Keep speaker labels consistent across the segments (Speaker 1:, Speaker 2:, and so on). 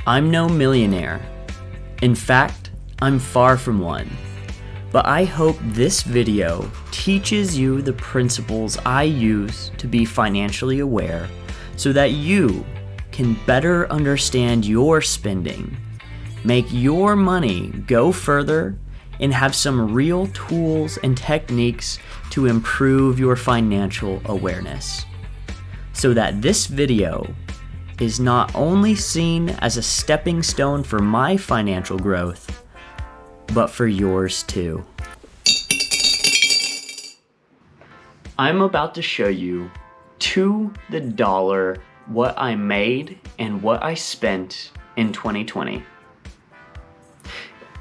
Speaker 1: I'm no millionaire. In fact, I'm far from one. But I hope this video teaches you the principles I use to be financially aware so that you can better understand your spending, make your money go further, and have some real tools and techniques to improve your financial awareness. So that this video is not only seen as a stepping stone for my financial growth, but for yours too. I'm about to show you to the dollar what I made and what I spent in 2020.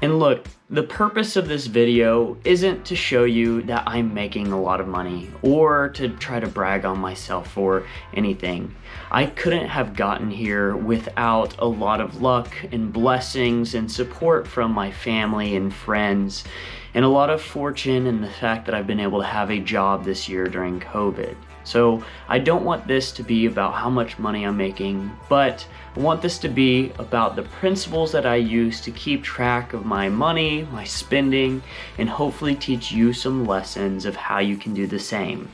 Speaker 1: And look, the purpose of this video isn't to show you that I'm making a lot of money or to try to brag on myself or anything. I couldn't have gotten here without a lot of luck and blessings and support from my family and friends, and a lot of fortune in the fact that I've been able to have a job this year during COVID. So I don't want this to be about how much money I'm making, but I want this to be about the principles that I use to keep track of my money, my spending, and hopefully teach you some lessons of how you can do the same.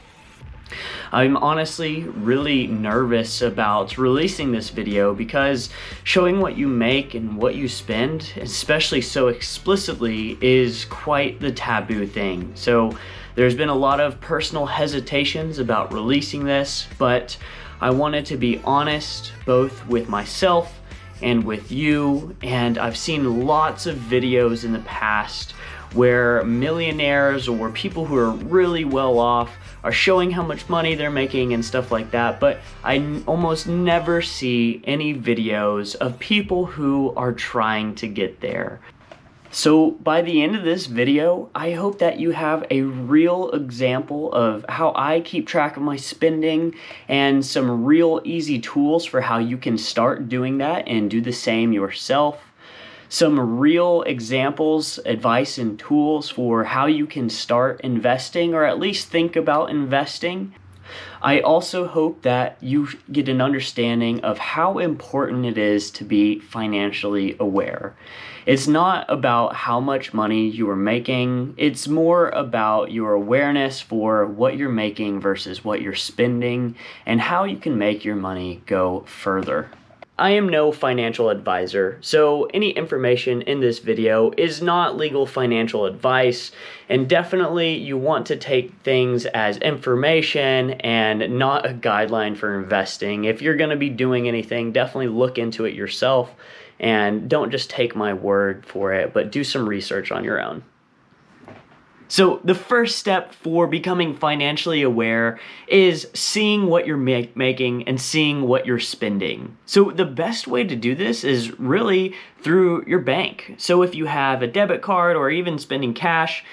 Speaker 1: I'm honestly really nervous about releasing this video because showing what you make and what you spend, especially so explicitly, is quite the taboo thing. So there's been a lot of personal hesitations about releasing this, but I wanted to be honest both with myself and with you, and I've seen lots of videos in the past where millionaires or people who are really well off are showing how much money they're making and stuff like that, but I almost never see any videos of people who are trying to get there. So by the end of this video, I hope that you have a real example of how I keep track of my spending and some real easy tools for how you can start doing that and do the same yourself. Some real examples, advice, and tools for how you can start investing or at least think about investing. I also hope that you get an understanding of how important it is to be financially aware. It's not about how much money you are making, it's more about your awareness for what you're making versus what you're spending and how you can make your money go further. I am no financial advisor, so any information in this video is not legal financial advice, and definitely you want to take things as information and not a guideline for investing. If you're going to be doing anything, definitely look into it yourself and don't just take my word for it, but do some research on your own. So the first step for becoming financially aware is seeing what you're making and seeing what you're spending. So the best way to do this is really through your bank. So if you have a debit card or even spending cash,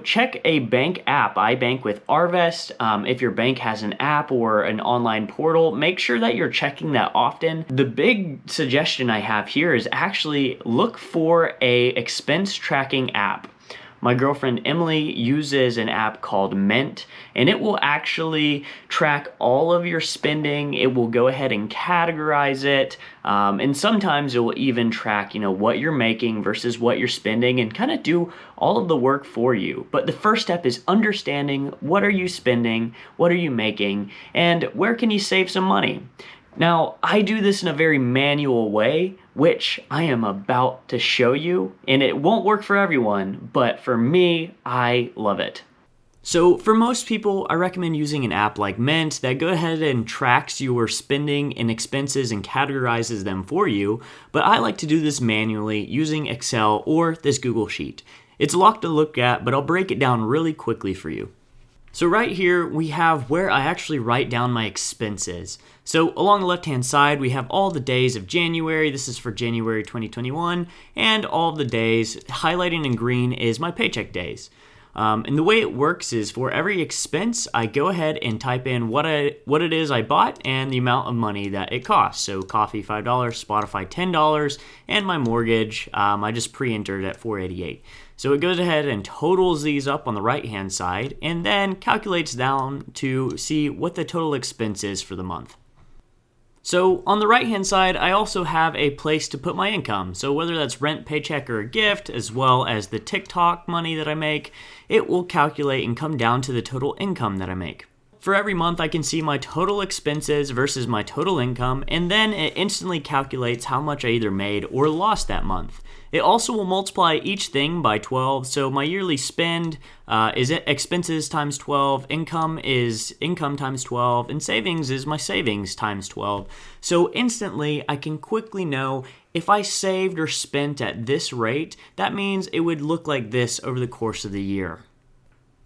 Speaker 1: check a bank app. I bank with Arvest. If your bank has an app or an online portal, make sure that you're checking that often. The big suggestion I have here is actually look for a expense tracking app. My girlfriend Emily uses an app called Mint, and it will actually track all of your spending. It will go ahead and categorize it, and sometimes it will even track, what you're making versus what you're spending and kind of do all of the work for you. But the first step is understanding what are you spending, what are you making, and where can you save some money. Now, I do this in a very manual way, which I am about to show you, and it won't work for everyone, but for me, I love it. So for most people, I recommend using an app like Mint that go ahead and tracks your spending and expenses and categorizes them for you, but I like to do this manually using Excel or this Google Sheet. It's a lot to look at, but I'll break it down really quickly for you. So right here, we have where I actually write down my expenses. So along the left-hand side, we have all the days of January. This is for January 2021. And all the days, highlighting in green, is my paycheck days. And the way it works is for every expense, I go ahead and type in what it is I bought and the amount of money that it costs. So coffee, $5, Spotify, $10, and my mortgage, I just pre-entered at $488. So it goes ahead and totals these up on the right-hand side and then calculates down to see what the total expense is for the month. So on the right hand side, I also have a place to put my income. So whether that's rent, paycheck, or a gift, as well as the TikTok money that I make, it will calculate and come down to the total income that I make. For every month, I can see my total expenses versus my total income, and then it instantly calculates how much I either made or lost that month. It also will multiply each thing by 12, so my yearly spend is expenses times 12, income is income times 12, and savings is my savings times 12. So instantly, I can quickly know if I saved or spent at this rate, that means it would look like this over the course of the year.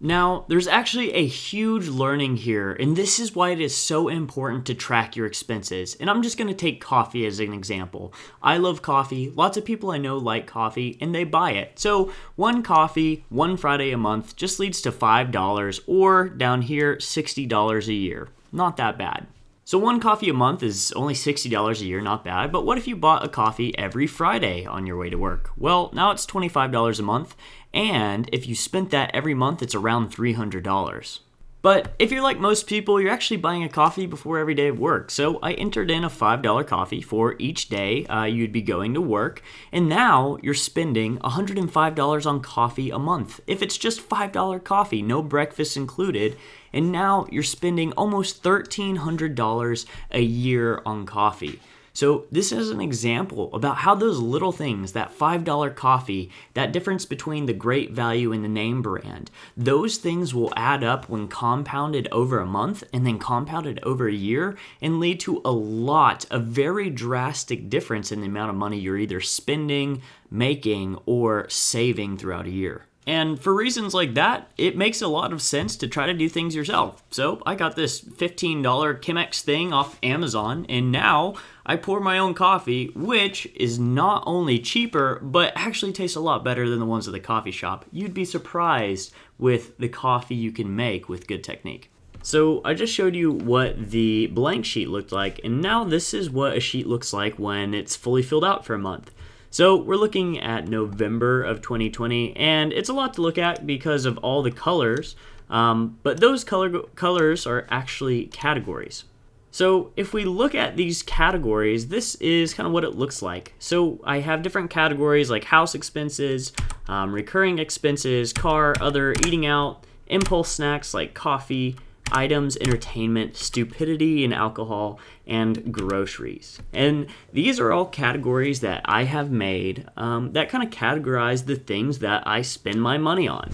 Speaker 1: Now, there's actually a huge learning here, and this is why it is so important to track your expenses. And I'm just going to take coffee as an example. I love coffee. Lots of people I know like coffee, and they buy it. So one coffee, one Friday a month just leads to $5, or down here, $60 a year. Not that bad. So one coffee a month is only $60 a year, not bad, but what if you bought a coffee every Friday on your way to work? Well, now it's $25 a month, and if you spent that every month, it's around $300. But if you're like most people, you're actually buying a coffee before every day of work. So I entered in a $5 coffee for each day you'd be going to work, and now you're spending $105 on coffee a month. If it's just $5 coffee, no breakfast included, and now you're spending almost $1,300 a year on coffee. So this is an example about how those little things, that $5 coffee, that difference between the great value and the name brand, those things will add up when compounded over a month and then compounded over a year and lead to a very drastic difference in the amount of money you're either spending, making, or saving throughout a year. And for reasons like that, it makes a lot of sense to try to do things yourself. So I got this $15 Chemex thing off Amazon, and now I pour my own coffee, which is not only cheaper, but actually tastes a lot better than the ones at the coffee shop. You'd be surprised with the coffee you can make with good technique. So I just showed you what the blank sheet looked like, and now this is what a sheet looks like when it's fully filled out for a month. So we're looking at November of 2020, and it's a lot to look at because of all the colors, but those colors are actually categories. So if we look at these categories, this is kind of what it looks like. So I have different categories like house expenses, recurring expenses, car, other, eating out, impulse snacks like coffee, items, entertainment, stupidity and alcohol, and groceries. And these are all categories that I have made that kind of categorize the things that I spend my money on.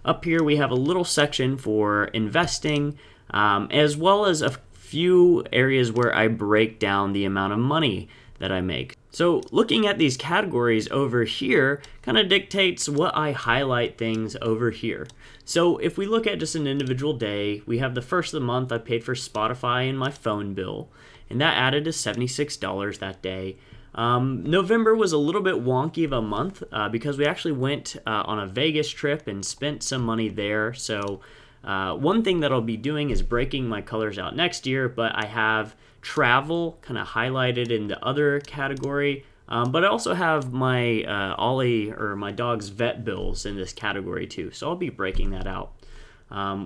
Speaker 1: Up here we have a little section for investing, as well as a few areas where I break down the amount of money that I make. So looking at these categories over here kind of dictates what I highlight things over here. So if we look at just an individual day, we have the first of the month I paid for Spotify and my phone bill, and that added to $76 that day. November was a little bit wonky of a month because we actually went on a Vegas trip and spent some money there. So one thing that I'll be doing is breaking my colors out next year, but I have travel kind of highlighted in the other category, but I also have my Ollie or my dog's vet bills in this category too, so I'll be breaking that out.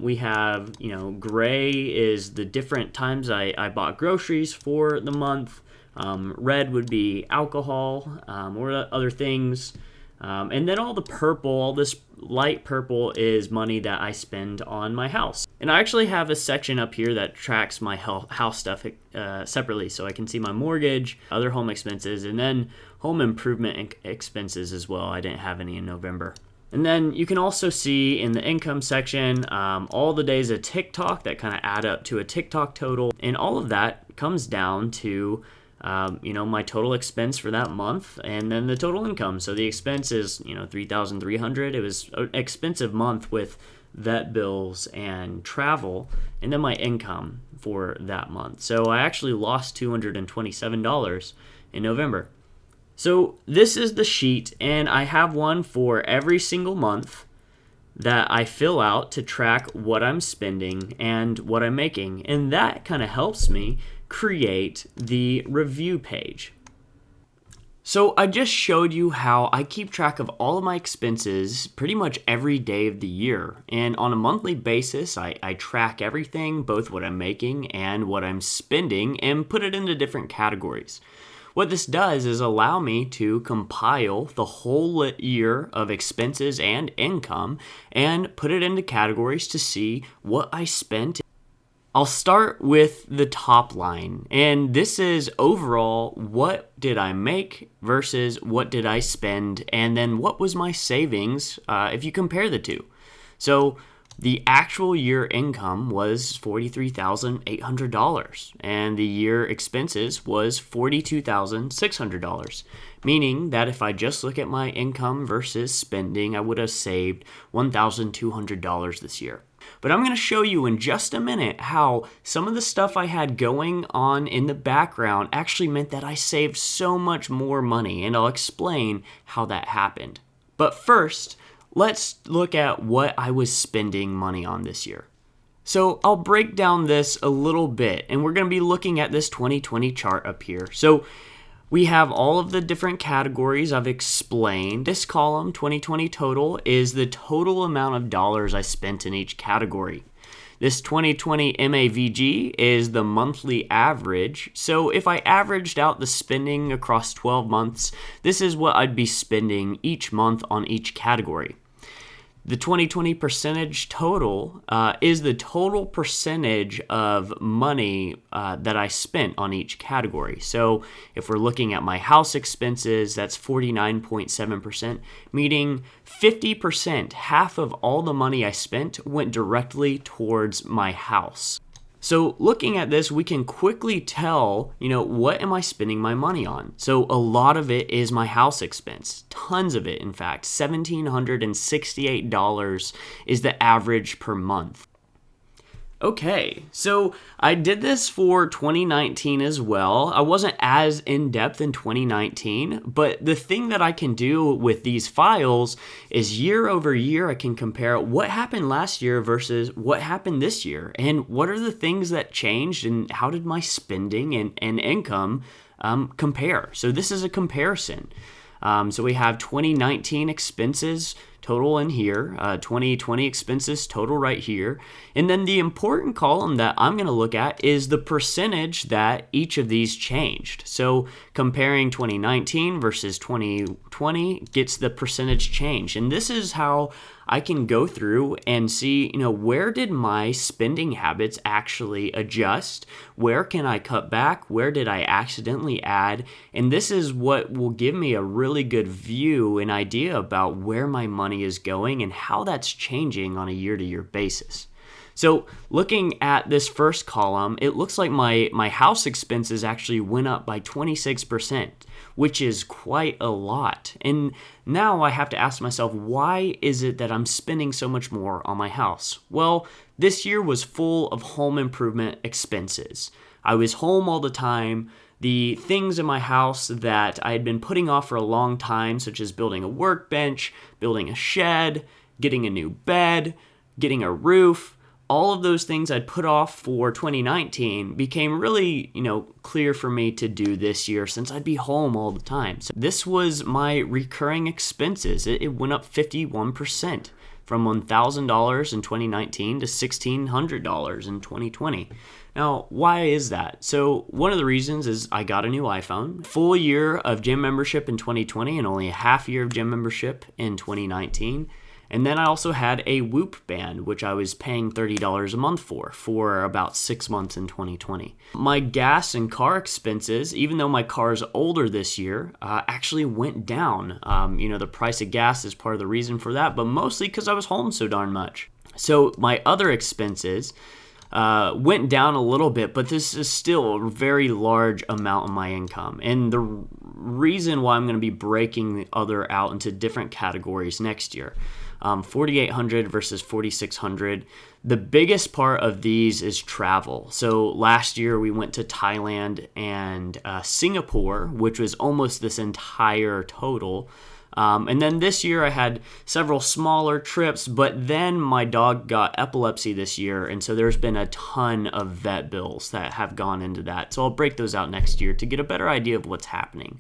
Speaker 1: We have, gray is the different times I bought groceries for the month. Red would be alcohol or other things. And then all the purple, all this light purple is money that I spend on my house. And I actually have a section up here that tracks my house stuff separately. So I can see my mortgage, other home expenses, and then home improvement expenses as well. I didn't have any in November. And then you can also see in the income section all the days of TikTok that kind of add up to a TikTok total. And all of that comes down to my total expense for that month and then the total income. So the expense is, $3,300. It was an expensive month with vet bills and travel, and then my income for that month. So I actually lost $227 in November. So this is the sheet, and I have one for every single month that I fill out to track what I'm spending and what I'm making. And that kind of helps me create the review page. So I just showed you how I keep track of all of my expenses pretty much every day of the year. And on a monthly basis, I track everything, both what I'm making and what I'm spending, and put it into different categories. What this does is allow me to compile the whole year of expenses and income and put it into categories to see what I spent. I'll start with the top line, and this is overall what did I make versus what did I spend, and then what was my savings if you compare the two. So the actual year income was $43,800, and the year expenses was $42,600, meaning that if I just look at my income versus spending, I would have saved $1,200 this year. But I'm going to show you in just a minute how some of the stuff I had going on in the background actually meant that I saved so much more money, and I'll explain how that happened. But first, let's look at what I was spending money on this year. So I'll break down this a little bit, and we're going to be looking at this 2020 chart up here. So we have all of the different categories I've explained. This column, 2020 total, is the total amount of dollars I spent in each category. This 2020 MAVG is the monthly average. So if I averaged out the spending across 12 months, this is what I'd be spending each month on each category. The 2020 percentage total is the total percentage of money that I spent on each category. So if we're looking at my house expenses, that's 49.7%, meaning 50%, half of all the money I spent went directly towards my house. So looking at this, we can quickly tell, what am I spending my money on? So a lot of it is my house expense, tons of it, in fact. $1,768 is the average per month. Okay, so I did this for 2019 as well. I wasn't as in-depth in 2019, but the thing that I can do with these files is year over year, I can compare what happened last year versus what happened this year, and what are the things that changed, and how did my spending and income compare. So this is a comparison. So we have 2019 expenses total in here, 2020 expenses total right here. And then the important column that I'm going to look at is the percentage that each of these changed. So comparing 2019 versus 2020 gets the percentage change. And this is how I can go through and see, where did my spending habits actually adjust? Where can I cut back? Where did I accidentally add? And this is what will give me a really good view and idea about where my money is going and how that's changing on a year-to-year basis. So looking at this first column, it looks like my house expenses actually went up by 26%, which is quite a lot. And now I have to ask myself, why is it that I'm spending so much more on my house? Well, this year was full of home improvement expenses. I was home all the time. The things in my house that I had been putting off for a long time, such as building a workbench, building a shed, getting a new bed, getting a roof, all of those things I'd put off for 2019 became really, clear for me to do this year since I'd be home all the time. So this was my recurring expenses. It went up 51% from $1,000 in 2019 to $1,600 in 2020. Now, why is that? So one of the reasons is I got a new iPhone, full year of gym membership in 2020 and only a half year of gym membership in 2019. And then I also had a Whoop band, which I was paying $30 a month for about 6 months in 2020. My gas and car expenses, even though my car is older this year, actually went down. The price of gas is part of the reason for that, but mostly because I was home so darn much. So my other expenses went down a little bit, but this is still a very large amount of my income. And the reason why I'm going to be breaking the other out into different categories next year. 4,800 versus 4,600. The biggest part of these is travel. So last year we went to Thailand and Singapore, which was almost this entire total. And then this year I had several smaller trips, but then my dog got epilepsy this year, and so there's been a ton of vet bills that have gone into that. So I'll break those out next year to get a better idea of what's happening.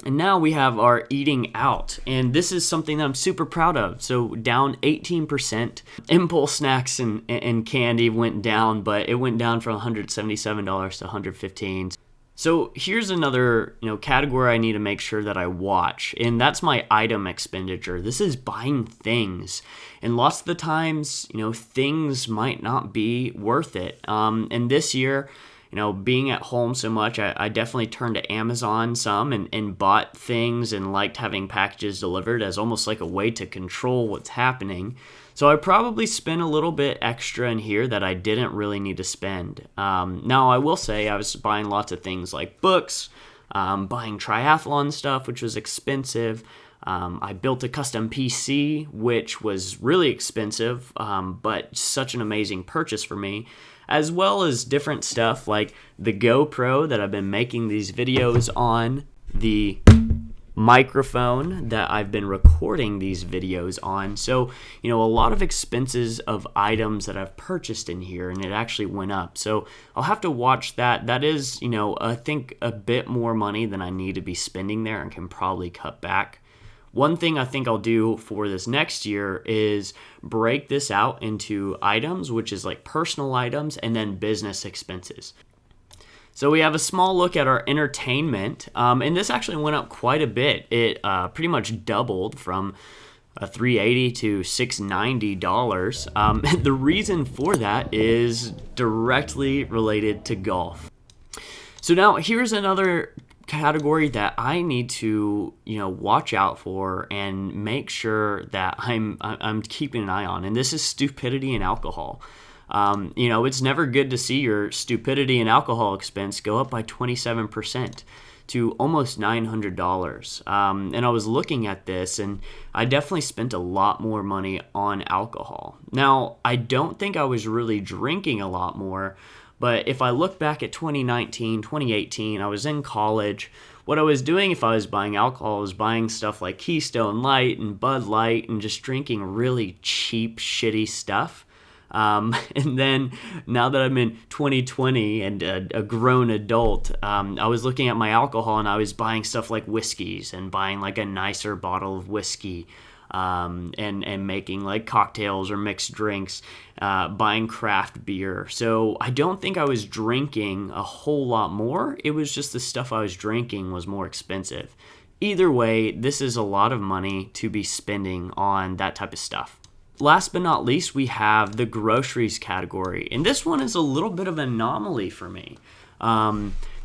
Speaker 1: And now we have our eating out, and this is something that I'm super proud of. So down 18%. Impulse snacks and candy went down, but it went down from $177 to $115. So here's another, category I need to make sure that I watch, and that's my item expenditure. This is buying things, and lots of the times, things might not be worth it. And this year, being at home so much, I definitely turned to Amazon some and bought things and liked having packages delivered as almost like a way to control what's happening. So I probably spent a little bit extra in here that I didn't really need to spend. Now, I will say I was buying lots of things like books, buying triathlon stuff, which was expensive. I built a custom PC, which was really expensive, but such an amazing purchase for me, as well as different stuff like the GoPro that I've been making these videos on, the microphone that I've been recording these videos on. So, a lot of expenses of items that I've purchased in here, and it actually went up. So I'll have to watch that. That is, I think a bit more money than I need to be spending there and can probably cut back. One thing I think I'll do for this next year is break this out into items, which is like personal items, and then business expenses. So we have a small look at our entertainment, and this actually went up quite a bit. It pretty much doubled from $380 to $690. The reason for that is directly related to golf. So now here's another category that I need to, watch out for and make sure that I'm keeping an eye on, and this is stupidity and alcohol. It's never good to see your stupidity and alcohol expense go up by 27% to almost $900. And I was looking at this, and I definitely spent a lot more money on alcohol. Now, I don't think I was really drinking a lot more, but if I look back at 2019, 2018, I was in college. What I was doing if I was buying alcohol was buying stuff like Keystone Light and Bud Light and just drinking really cheap, shitty stuff. And then now that I'm in 2020 and a grown adult, I was looking at my alcohol and I was buying stuff like whiskeys and buying like a nicer bottle of whiskey, and making like cocktails or mixed drinks, buying craft beer. So I don't think I was drinking a whole lot more. It was just the stuff I was drinking was more expensive. Either way, this is a lot of money to be spending on that type of stuff. Last but not least, we have the groceries category. And this one is a little bit of an anomaly for me,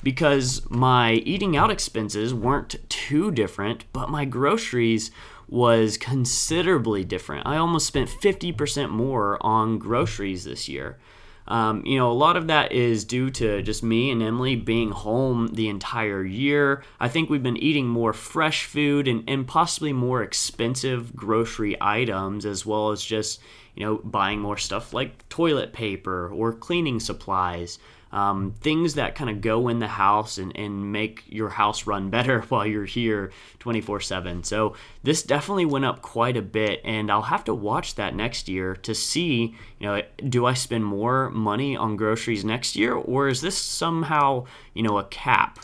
Speaker 1: because my eating out expenses weren't too different, but my groceries was considerably different. I almost spent 50% more on groceries this year. A lot of that is due to just me and Emily being home the entire year. I think we've been eating more fresh food and possibly more expensive grocery items, as well as just, buying more stuff like toilet paper or cleaning supplies. Things that kind of go in the house and make your house run better while you're here 24/7. So this definitely went up quite a bit, and I'll have to watch that next year to see, do I spend more money on groceries next year, or is this somehow, a cap?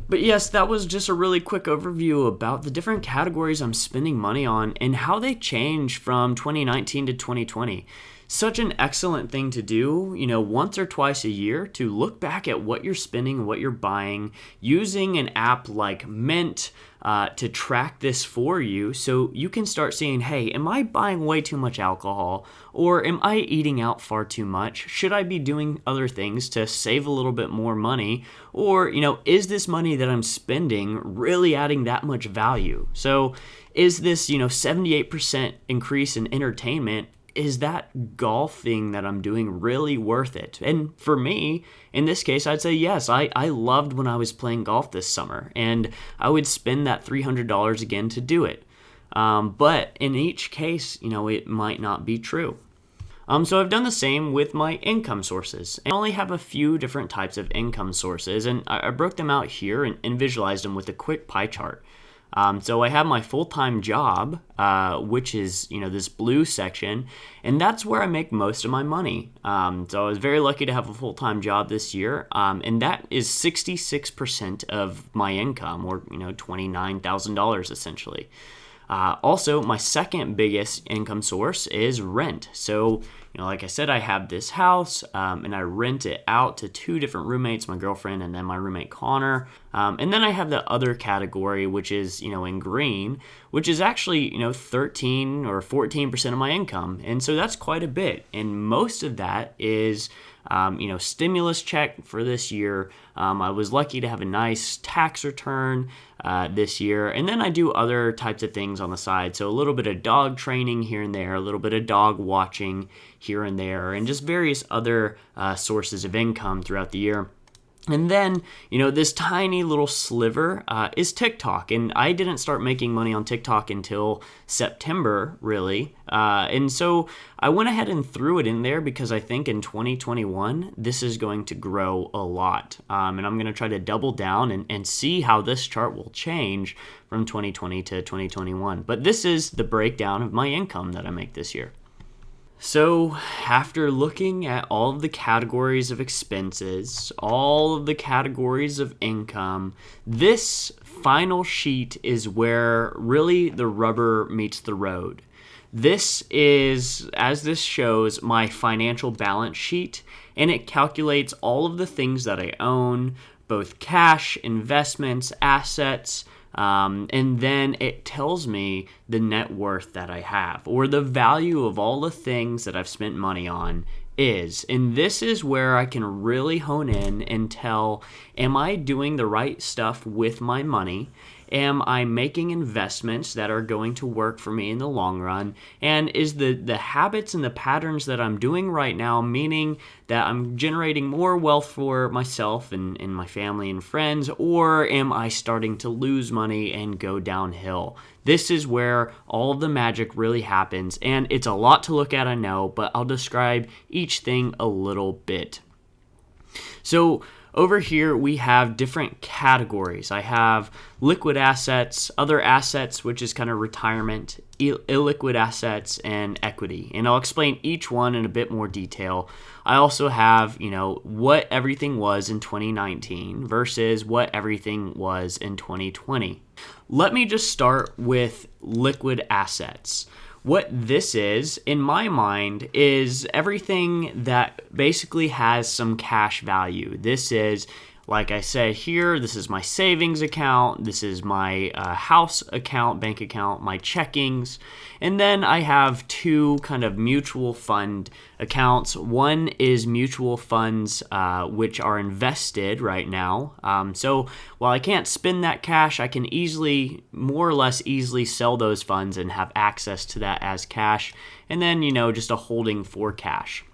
Speaker 1: But yes, that was just a really quick overview about the different categories I'm spending money on and how they change from 2019 to 2020. Such an excellent thing to do, once or twice a year, to look back at what you're spending and what you're buying, using an app like Mint to track this for you, so you can start seeing, hey, am I buying way too much alcohol, or am I eating out far too much? Should I be doing other things to save a little bit more money? Or, is this money that I'm spending really adding that much value? So is this, 78% increase in entertainment, is that golfing that I'm doing really worth it? And for me, in this case, I'd say yes. I loved when I was playing golf this summer, and I would spend that $300 again to do it. But in each case, it might not be true. So I've done the same with my income sources. I only have a few different types of income sources, and I broke them out here and visualized them with a quick pie chart. So I have my full-time job, which is, this blue section, and that's where I make most of my money. So I was very lucky to have a full-time job this year, and that is 66% of my income, or, $29,000 essentially. Also, my second biggest income source is rent. So, like I said, I have this house and I rent it out to two different roommates, my girlfriend and then my roommate Connor. And then I have the other category, which is, in green, which is actually, 13 or 14% of my income. And so that's quite a bit. And most of that is stimulus check for this year. I was lucky to have a nice tax return this year. And then I do other types of things on the side. So a little bit of dog training here and there, a little bit of dog watching here and there, and just various other sources of income throughout the year. And then, this tiny little sliver is TikTok. And I didn't start making money on TikTok until September, really. And so I went ahead and threw it in there because I think in 2021, this is going to grow a lot. And I'm going to try to double down and see how this chart will change from 2020 to 2021. But this is the breakdown of my income that I make this year. So after looking at all of the categories of expenses, all of the categories of income, this final sheet is where really the rubber meets the road. This is, as this shows, my financial balance sheet, and it calculates all of the things that I own, both cash, investments, assets, and then it tells me the net worth that I have, or the value of all the things that I've spent money on is. And this is where I can really hone in and tell, am I doing the right stuff with my money? Am I making investments that are going to work for me in the long run? And is the habits and the patterns that I'm doing right now meaning that I'm generating more wealth for myself and my family and friends? Or am I starting to lose money and go downhill? This is where all of the magic really happens. And it's a lot to look at, I know, but I'll describe each thing a little bit. So over here, we have different categories. I have liquid assets, other assets, which is kind of retirement, illiquid assets, and equity. And I'll explain each one in a bit more detail. I also have, what everything was in 2019 versus what everything was in 2020. Let me just start with liquid assets. What this is, in my mind, is everything that basically has some cash value. This is, like I said here, this is my savings account, this is my house account, bank account, my checkings, and then I have two kind of mutual fund accounts. One is mutual funds, which are invested right now. So while I can't spend that cash, I can more or less easily sell those funds and have access to that as cash, and then, just a holding for cash.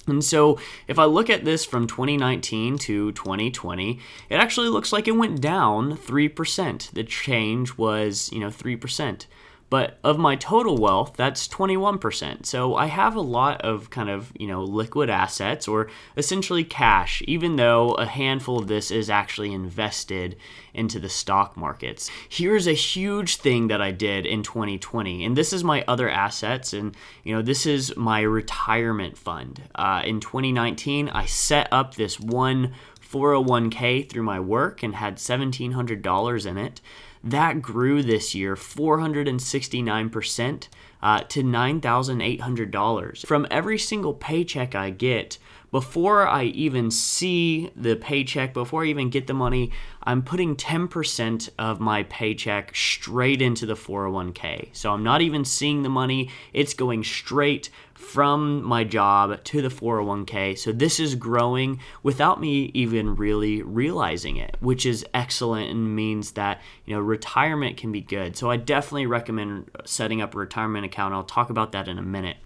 Speaker 1: And so if I look at this from 2019 to 2020, it actually looks like it went down 3%. The change was, 3%. But of my total wealth, that's 21%. So I have a lot of kind of, liquid assets, or essentially cash, even though a handful of this is actually invested into the stock markets. Here's a huge thing that I did in 2020, and this is my other assets, and this is my retirement fund. In 2019, I set up this one 401k through my work and had $1,700 in it. That grew this year 469% to $9,800. From every single paycheck I get, before I even see the paycheck, before I even get the money, I'm putting 10% of my paycheck straight into the 401k. So I'm not even seeing the money. It's going straight from my job to the 401k. So this is growing without me even really realizing it, which is excellent and means that, retirement can be good. So I definitely recommend setting up a retirement account. I'll talk about that in a minute.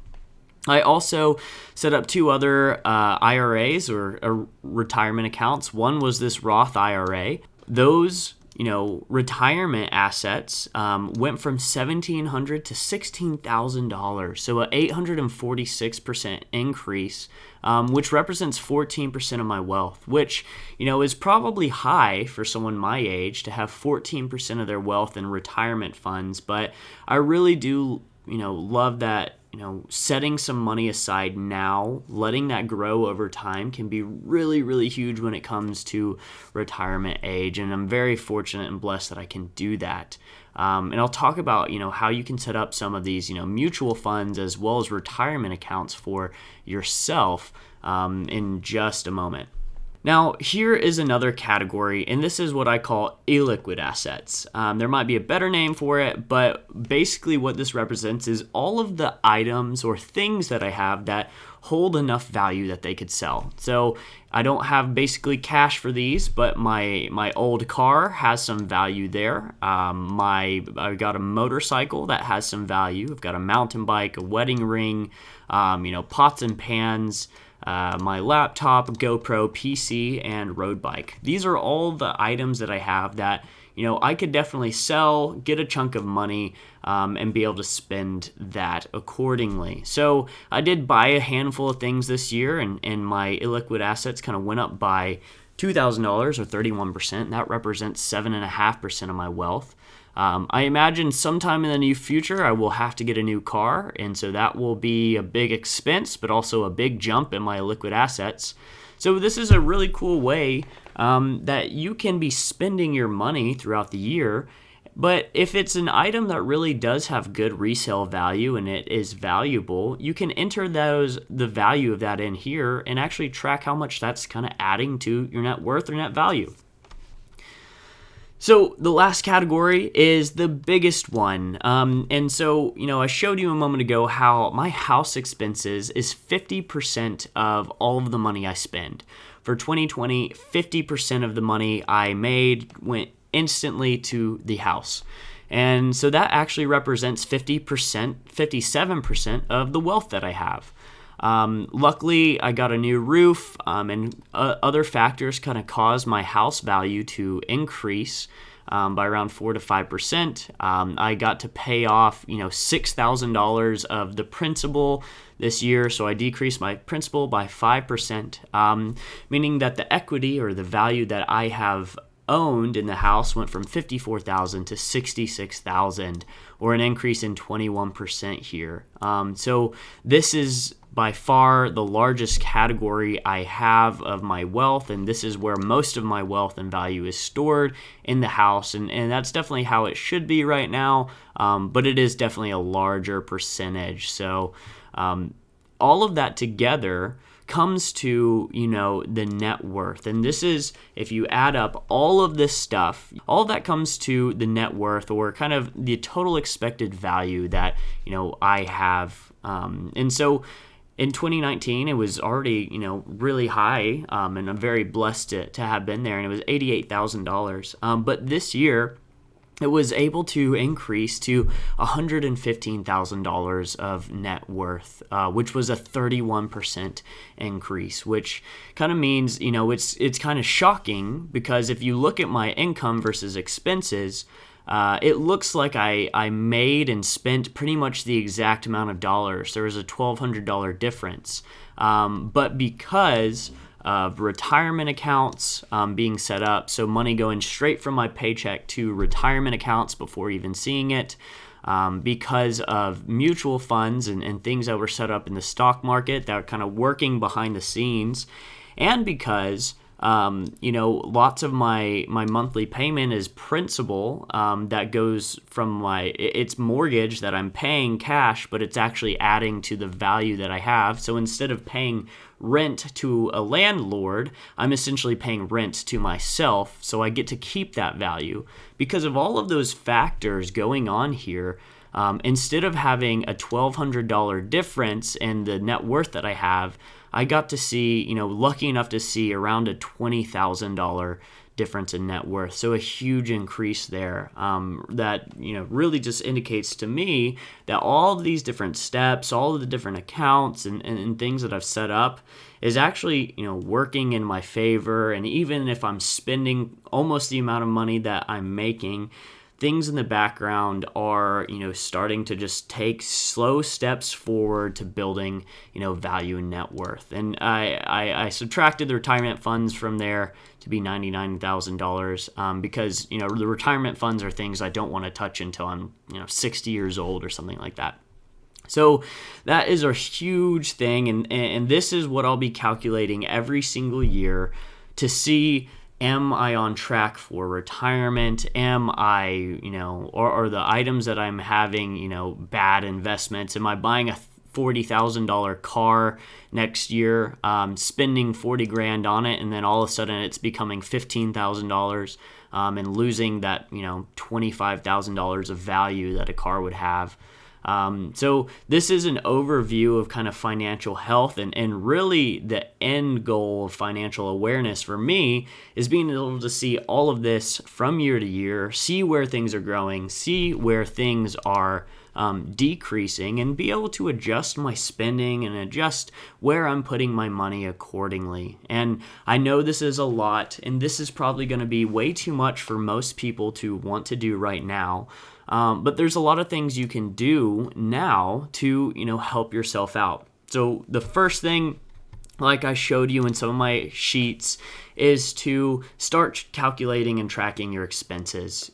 Speaker 1: I also set up two other IRAs or retirement accounts. One was this Roth IRA. Those retirement assets went from $1,700 to $16,000. So an 846% increase, which represents 14% of my wealth, which, is probably high for someone my age to have 14% of their wealth in retirement funds. But I really do, love that. Setting some money aside now, letting that grow over time can be really, really huge when it comes to retirement age. And I'm very fortunate and blessed that I can do that. And I'll talk about, how you can set up some of these, mutual funds as well as retirement accounts for yourself in just a moment. Now, here is another category, and this is what I call illiquid assets. There might be a better name for it, but basically what this represents is all of the items or things that I have that hold enough value that they could sell. So I don't have basically cash for these, but my old car has some value there. I've got a motorcycle that has some value. I've got a mountain bike, a wedding ring, pots and pans, my laptop, GoPro, PC, and road bike. These are all the items that I have that, I could definitely sell, get a chunk of money, and be able to spend that accordingly. So I did buy a handful of things this year, and my illiquid assets kind of went up by $2,000 or 31%. That represents 7.5% of my wealth. I imagine sometime in the near future I will have to get a new car, and so that will be a big expense, but also a big jump in my liquid assets. So this is a really cool way that you can be spending your money throughout the year. But if it's an item that really does have good resale value and it is valuable, you can enter the value of that in here and actually track how much that's kind of adding to your net worth or net value. So the last category is the biggest one. And so, I showed you a moment ago how my house expenses is 50% of all of the money I spend. For 2020, 50% of the money I made went instantly to the house. And so that actually represents 57% of the wealth that I have. Luckily, I got a new roof, and other factors kind of caused my house value to increase by around 4 to 5%. I got to pay off, $6,000 of the principal this year, so I decreased my principal by 5%, meaning that the equity or the value that I have owned in the house went from $54,000 to $66,000, or an increase in 21% here. So this is by far the largest category I have of my wealth, and this is where most of my wealth and value is stored in the house, and that's definitely how it should be right now, but it is definitely a larger percentage. So all of that together comes to, the net worth. And this is, if you add up all of this stuff, all of that comes to the net worth, or kind of the total expected value that, I have. And so in 2019, it was already, really high, and I'm very blessed to have been there, and it was $88,000. But this year, it was able to increase to $115,000 of net worth, which was a 31% increase, which kind of means, it's kind of shocking, because if you look at my income versus expenses, it looks like I made and spent pretty much the exact amount of dollars. There was a $1,200 difference. But because of retirement accounts being set up, so money going straight from my paycheck to retirement accounts before even seeing it, because of mutual funds and things that were set up in the stock market that are kind of working behind the scenes, and because lots of my monthly payment is principal that goes from it's mortgage that I'm paying cash, but it's actually adding to the value that I have. So instead of paying rent to a landlord, I'm essentially paying rent to myself, so I get to keep that value. Because of all of those factors going on here, instead of having a $1,200 difference in the net worth that I have, I got to see, lucky enough to see around a $20,000 difference in net worth. So a huge increase there, that, really just indicates to me that all of these different steps, all of the different accounts and things that I've set up is actually, working in my favor. And even if I'm spending almost the amount of money that I'm making, things in the background are, starting to just take slow steps forward to building, value and net worth. And I subtracted the retirement funds from there to be $99,000, because, the retirement funds are things I don't want to touch until I'm, 60 years old or something like that. So that is a huge thing. And this is what I'll be calculating every single year to see, am I on track for retirement? Am I, or the items that I'm having, bad investments? Am I buying a $40,000 car next year, spending 40 grand on it, and then all of a sudden it's becoming $15,000, and losing that, $25,000 of value that a car would have? So this is an overview of kind of financial health, and really the end goal of financial awareness for me is being able to see all of this from year to year, see where things are growing, see where things are decreasing, and be able to adjust my spending and adjust where I'm putting my money accordingly. And I know this is a lot, and this is probably going to be way too much for most people to want to do right now. But there's a lot of things you can do now to, help yourself out. So the first thing, like I showed you in some of my sheets, is to start calculating and tracking your expenses.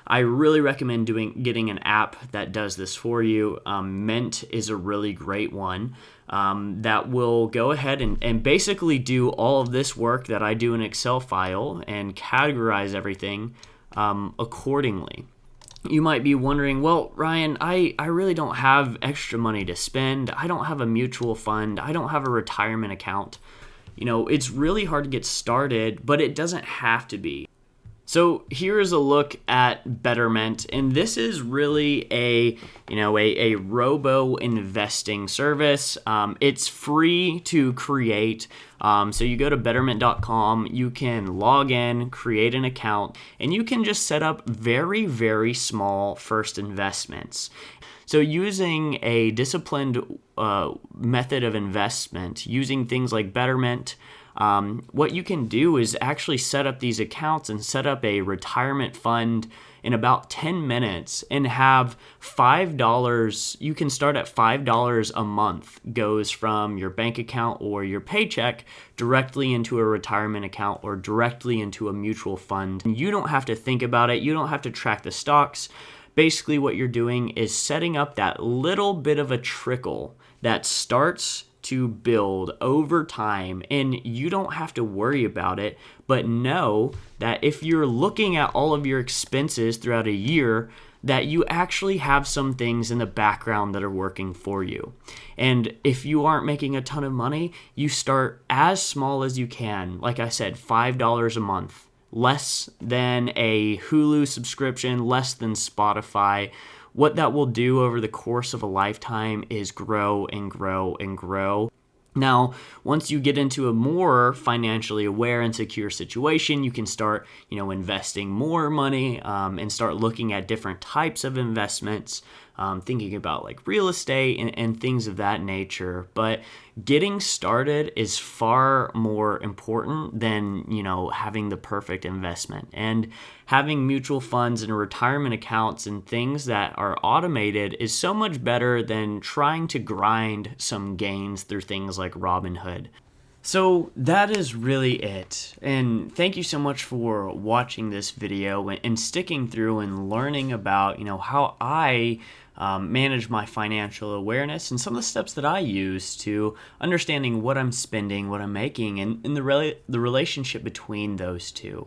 Speaker 1: I really recommend getting an app that does this for you. Mint is a really great one, that will go ahead and basically do all of this work that I do in Excel file and categorize everything accordingly. You might be wondering, well, Ryan, I really don't have extra money to spend. I don't have a mutual fund. I don't have a retirement account. It's really hard to get started, but it doesn't have to be. So here is a look at Betterment, and this is really a robo investing service. It's free to create. So you go to betterment.com, you can log in, create an account, and you can just set up very, very small first investments. So using a disciplined method of investment, using things like Betterment, what you can do is actually set up these accounts and set up a retirement fund in about 10 minutes and have $5. You can start at $5 a month, goes from your bank account or your paycheck directly into a retirement account or directly into a mutual fund. You don't have to think about it. You don't have to track the stocks. Basically, what you're doing is setting up that little bit of a trickle that starts to build over time, and you don't have to worry about it, but know that if you're looking at all of your expenses throughout a year, that you actually have some things in the background that are working for you. And if you aren't making a ton of money, you start as small as you can. Like I said, $5 a month, less than a Hulu subscription, less than Spotify. What that will do over the course of a lifetime is grow and grow and grow. Now, once you get into a more financially aware and secure situation, you can start, investing more money, and start looking at different types of investments, thinking about like real estate and things of that nature. But getting started is far more important than, having the perfect investment. And having mutual funds and retirement accounts and things that are automated is so much better than trying to grind some gains through things like Robinhood. So that is really it. And thank you so much for watching this video and sticking through and learning about, how I manage my financial awareness and some of the steps that I use to understanding what I'm spending, what I'm making, and the relationship between those two.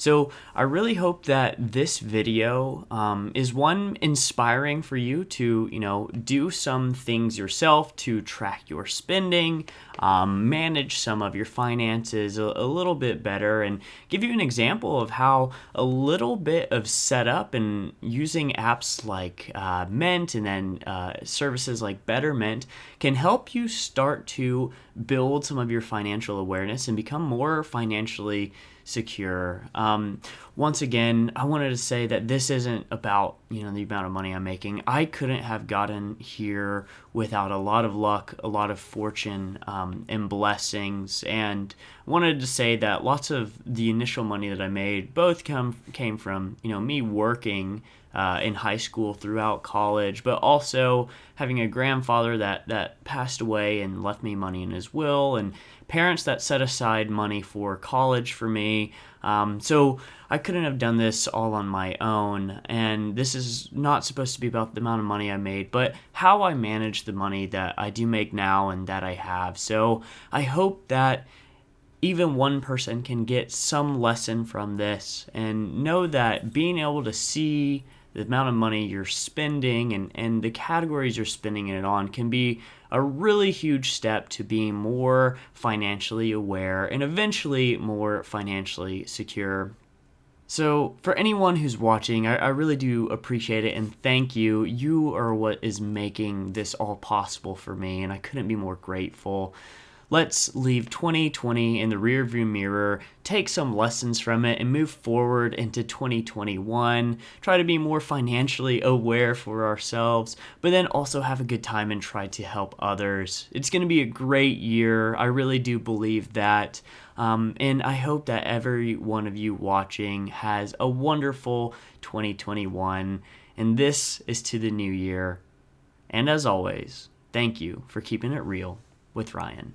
Speaker 1: So I really hope that this video is one inspiring for you to, do some things yourself to track your spending, manage some of your finances a little bit better, and give you an example of how a little bit of setup and using apps like Mint and then services like Betterment can help you start to build some of your financial awareness and become more financially secure. Once again, I wanted to say that this isn't about, the amount of money I'm making. I couldn't have gotten here without a lot of luck, a lot of fortune, and blessings. And I wanted to say that lots of the initial money that I made both came from, me working in high school, throughout college, but also having a grandfather that passed away and left me money in his will, and parents that set aside money for college for me. So I couldn't have done this all on my own, and this is not supposed to be about the amount of money I made, but how I manage the money that I do make now and that I have. So I hope that even one person can get some lesson from this and know that being able to see the amount of money you're spending and the categories you're spending it on can be a really huge step to being more financially aware and eventually more financially secure. So for anyone who's watching, I really do appreciate it and thank you. You are what is making this all possible for me, and I couldn't be more grateful. Let's leave 2020 in the rearview mirror, take some lessons from it, and move forward into 2021. Try to be more financially aware for ourselves, but then also have a good time and try to help others. It's going to be a great year. I really do believe that. And I hope that every one of you watching has a wonderful 2021. And this is to the new year. And as always, thank you for keeping it real with Ryan.